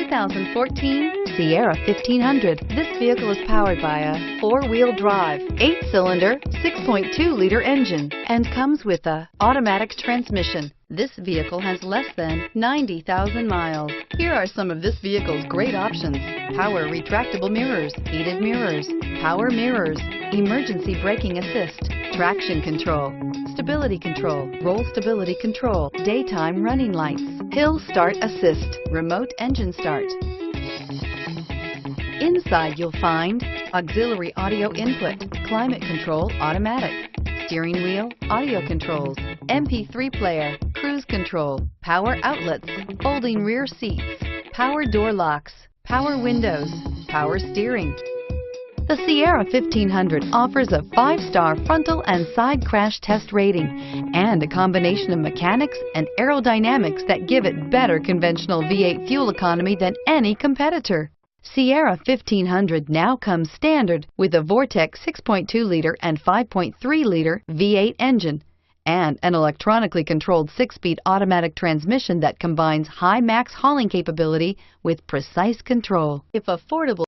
2014 Sierra 1500. This vehicle is powered by a four-wheel drive, 8-cylinder, 6.2-liter engine, and comes with a automatic transmission. This vehicle has less than 90,000 miles. Here are some of this vehicle's great options: power retractable mirrors, heated mirrors, power mirrors, emergency braking assist, traction control, stability control, roll stability control, daytime running lights, hill start assist, remote engine start. Inside you'll find auxiliary audio input, climate control automatic, steering wheel audio controls, MP3 player, cruise control, power outlets, folding rear seats, power door locks, power windows, power steering. The Sierra 1500 offers a 5-star frontal and side crash test rating and a combination of mechanics and aerodynamics that give it better conventional V8 fuel economy than any competitor. Sierra 1500 now comes standard with a Vortex 6.2-liter and 5.3-liter V8 engine and an electronically controlled 6-speed automatic transmission that combines high max hauling capability with precise control. If affordable